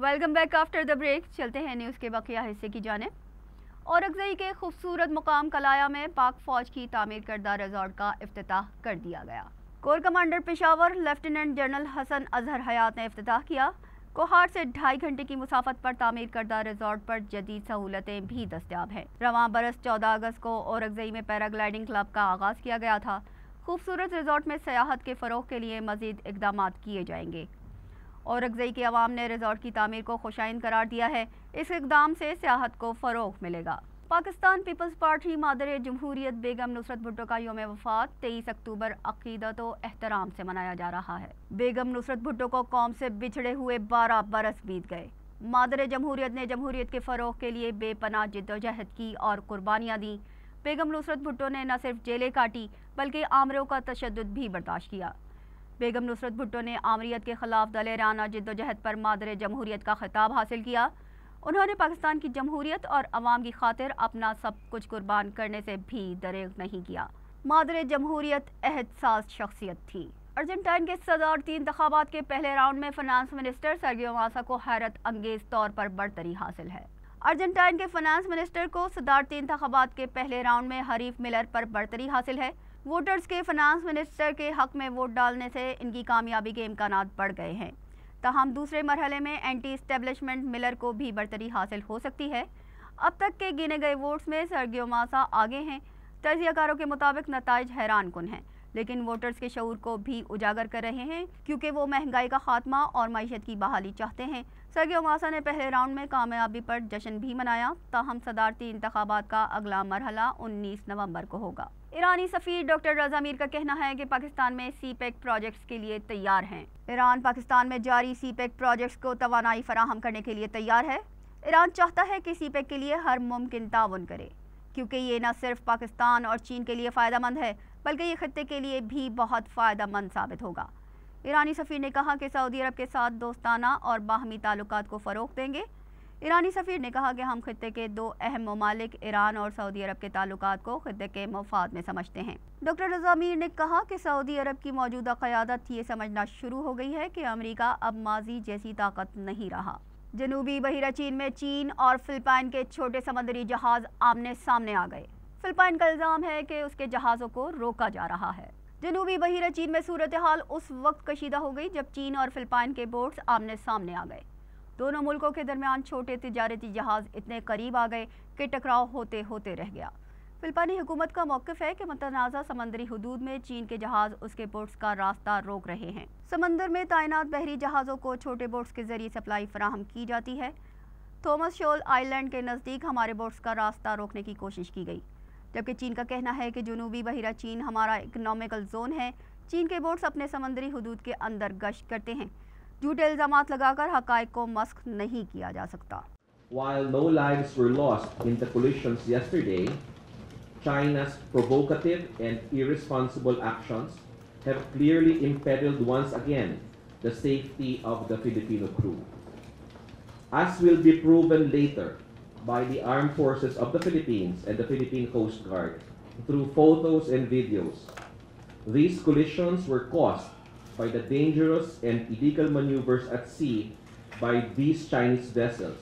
Welcome back after the break. चलते हैं news के बकिया हिस्से की जानिब। औरंगज़ई के खूबसूरत मुकाम कलाया में पाक फौज की तामीर करदा रिजॉर्ट का इफ्तिताह कर दिया गया। Core commander Peshawar lieutenant general Hasan Azhar Hayat ने इफ्तिताह किया। कोहाट से 2.5 घंटे की मुसाफत पर तामीर करदा रिजॉर्ट पर जदीद सहूलतें भी दस्तियाब हैं। रवां बरस 14 अगस्त को औरंगज़ई में पैराग्लाइडिंग क्लब का आगाज़ किया गया था। खूबसूरत रिजॉर्ट में सयाहत के फ़रोग़ के लिए मज़ीद इक़दाम किए जाएंगे। औरंगज़ई की आवाम ने रिजॉर्ट की तामीर को खुशाइन करार दिया है। इस इक़दाम से सियाहत को फ़रोग़ मिलेगा। पाकिस्तान पीपल्स पार्टी मादर जमहूरियत बेगम नुसरत भुट्टो का यौम वफ़ात 23 अक्टूबर अक़ीदत व एहतराम से मनाया जा रहा है। बेगम नुसरत भुट्टो को कौम से बिछड़े हुए 12 बरस बीत गए। मादर जमहूरियत ने जमहूरियत के फ़रोग़ के लिए बेपनाह जिद्दोजहद की और कुर्बानियाँ दी। बेगम नुसरत भुट्टो ने न सिर्फ जेलें काटी बल्कि आमरों का तशद्दुद भी बर्दाश्त किया। बेगम नुसरत भुट्टो ने आमरीत के ख़िलाफ़ दलेराना जिद्दोजहद पर मादर जमहूरियत का खिताब हासिल किया। उन्होंने पाकिस्तान की जमहूरियत और अवाम की खातिर अपना सब कुछ कुर्बान करने से भी दरेग नहीं किया। मादर जमहूरियत अहदसाज़ शख्सियत थी। अर्जेंटाइन के सदारती इंतखाबात के पहले राउंड में फाइनेंस मिनिस्टर सर्गियो मासा को हैरत अंगेज़ तौर पर बढ़तरी हासिल है। अर्जेंटाइन के फाइनेंस मिनिस्टर को सदारती इंतखाबात के पहले राउंड में हरीफ मिलर पर बढ़तरी हासिल है। वोटर्स के फाइनेंस मिनिस्टर के हक में वोट डालने से इनकी कामयाबी के इम्कानात बढ़ गए हैं। ताहम दूसरे मरहले में एंटी इस्टेब्लिशमेंट मिलर को भी बढ़तरी हासिल हो सकती है। अब तक के गिने गए वोट्स में सर्गियो मासा आगे हैं। तजियाकारों के मुताबिक नताइज हैरान कुन हैं, लेकिन वोटर्स के शऊर को भी उजागर कर रहे हैं क्योंकि वो महंगाई का खात्मा और मईशत की बहाली चाहते हैं। सर्गियो मासा ने पहले राउंड में कामयाबी पर जश्न भी मनाया। ताहम सदारती इंतखाबात का अगला मरहला 19 नवंबर को होगा। ईरानी सफ़ीर डॉक्टर रज़ा मीर का कहना है कि पाकिस्तान में सीपेक प्रोजेक्ट्स के लिए तैयार हैं। ईरान पाकिस्तान में जारी सीपेक प्रोजेक्ट्स को तवानाई फराहम करने के लिए तैयार है। ईरान चाहता है कि सीपेक के लिए हर मुमकिन ताउन करे, क्योंकि ये न सिर्फ पाकिस्तान और चीन के लिए फ़ायदेमंद है बल्कि ये खत्ते के लिए भी बहुत फ़ायदेमंद साबित होगा। ईरानी सफ़ीर ने कहा कि सऊदी अरब के साथ दोस्ताना और बाहमी ताल्लुकात को फ़रोग़ देंगे। ईरानी सफ़ीर ने कहा कि हम खत्ते के दो अहम ममालिक ईरान और सऊदी अरब के ताल्लुकात को खत्ते के मफाद में समझते हैं। डॉक्टर रज़ा मीर ने कहा कि सऊदी अरब की मौजूदा क़यादत ये समझना शुरू हो गई है कि अमेरिका अब माजी जैसी ताकत नहीं रहा। जनूबी बहिरा चीन में चीन और फ़िलिपाइन के छोटे समंदरी जहाज़ आमने सामने आ गए। फ़िलिपाइन का इल्ज़ाम है कि उसके जहाज़ों को रोका जा रहा है। जनूबी बहिरा चीन में सूरत हाल उस वक्त कशीदा हो गई जब चीन और फ़िलिपाइन के बोट्स आमने सामने आ गए। दोनों मुल्कों के दरमियान छोटे तिजारती जहाज़ इतने करीब आ गए कि टकराव होते होते रह गया। फ़िलिपाइनी हुकूमत का मौक़िफ़ है कि मुतनाज़ा समंदरी हदूद में चीन के जहाज़ उसके बोट्स का रास्ता रोक रहे हैं। समंदर में तैनात बहरी जहाज़ों को छोटे बोट्स के ज़रिए सप्लाई फराहम की जाती है। थॉमस शोल आइलैंड के नज़दीक हमारे बोट्स का रास्ता रोकने की कोशिश की गई, जबकि चीन का कहना है कि जनूबी बहिरा चीन हमारा इकनॉमिकल जोन है। चीन के बोट्स अपने समंदरी हदूद के अंदर गश्त करते हैं। झूठे इल्ज़ामात लगाकर हक़ाइक़ को मस्ख़ नहीं किया जा सकता। While no lives were lost in the collisions yesterday, China's provocative and irresponsible actions have clearly impeded once again the safety of the Filipino crew. As will be proven later by the armed forces of the Philippines and the Philippine Coast Guard through photos and videos, these collisions were caused by the dangerous and illegal maneuvers at sea by these Chinese vessels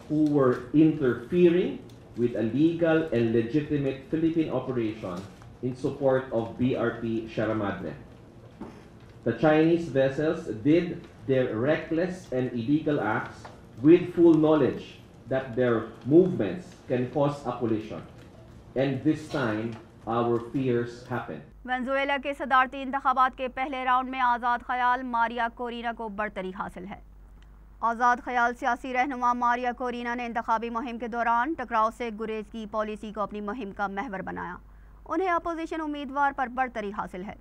who were interfering with a legal and legitimate Philippine operation in support of BRP Sierra Madre. The Chinese vessels did their reckless and illegal acts with full knowledge that their movements can cause a collision, and this time our fears happened. Venezuela के सदारती इंतखाबात के पहले round में आज़ाद ख़याल Maria Corina को बढ़तरी हासिल है। आज़ाद ख़याल सियासी रहनुमा मारिया कोरिना ने इंतखाबी मुहिम के दौरान टकराव से गुरेज की पॉलिसी को अपनी मुहिम का महवर बनाया। उन्हें अपोजिशन उम्मीदवार पर बढ़तरी हासिल है।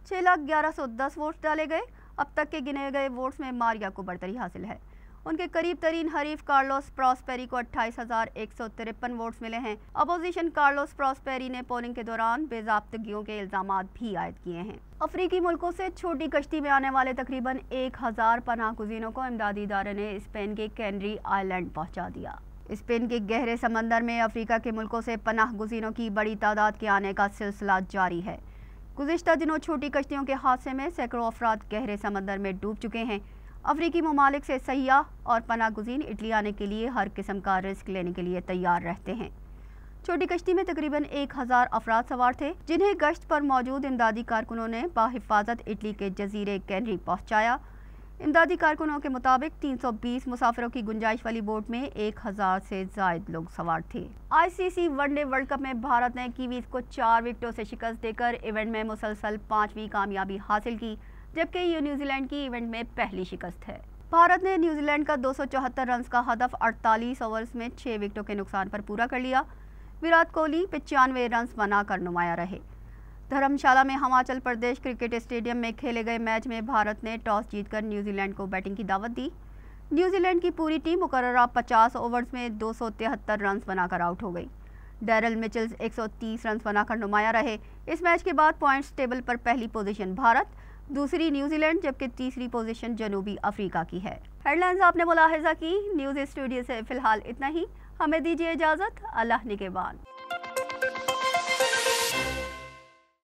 6,11,10 वोट्स डाले गए। अब तक के गिने गए वोट्स में मारिया को बढ़तरी हासिल है। उनके करीब तरीन हरीफ कार्लोस प्रॉस्पेरी को 28,153 वोट्स मिले हैं। अपोजिशन कार्लोस प्रॉस्पेरी ने पोलिंग के दौरान बेज़ाब्तगियों के इल्ज़ामात भी आयद किए हैं। अफ्रीकी मुल्कों से छोटी कश्ती में आने वाले तकरीबन 1,000 पनाह गुज़ीनों को इमदादी इदारे ने स्पेन के कैनरी आइलैंड पहुँचा दिया। स्पेन के गहरे समंदर में अफ्रीका के मुल्कों से पनाह गुज़ीनों की बड़ी तादाद के आने का सिलसिला जारी है। गुज़िश्ता दिनों छोटी कश्तियों के हादसे में सैकड़ों अफराद गहरे समंदर में डूब चुके हैं। अफ्रीकी ममालिक से सयाह और पनाह गुज़ीन इटली आने के लिए हर किस्म का रिस्क लेने के लिए तैयार रहते हैं। छोटी कश्ती में तकरीबन 1000 अफराद सवार थे, जिन्हें गश्त पर मौजूद इमदादी कारकुनों ने बाहिफाजत इटली के जजीरे कैनरी पहुँचाया। इमदादी कारकुनों के मुताबिक 320 मुसाफिरों की गुंजाइश वाली बोट में 1000 से ज़ायद लोग सवार थे। आईसीसी वनडे वर्ल्ड कप में भारत ने कीवीज को 4 विकेटों से शिकस्त देकर इवेंट में मुसलसल 5वीं कामयाबी हासिल की, जबकि ये न्यूजीलैंड की इवेंट में पहली शिकस्त है। भारत ने न्यूजीलैंड का 274 रन का हदफ 48 ओवर्स में 6 विकेटों के नुकसान पर पूरा कर लिया। विराट कोहली 95 रन बनाकर नुमाया रहे। धर्मशाला में हिमाचल प्रदेश क्रिकेट स्टेडियम में खेले गए मैच में भारत ने टॉस जीतकर न्यूजीलैंड को बैटिंग की दावत दी। न्यूजीलैंड की पूरी टीम मुकर्ररा 50 ओवर्स में 273 रन बनाकर आउट हो गई। डैरल मिचेल्स 130 रन बनाकर नुमाया रहे। इस मैच के बाद पॉइंट्स टेबल पर पहली पोजीशन भारत, दूसरी न्यूजीलैंड, जबकि तीसरी पोजीशन जनूबी अफ्रीका की है। हेडलाइंस आपने मुलाहिजा की। न्यूज़ स्टूडियो से फिलहाल इतना ही। हमें दीजिए इजाज़त। अल्लाह निगहबान।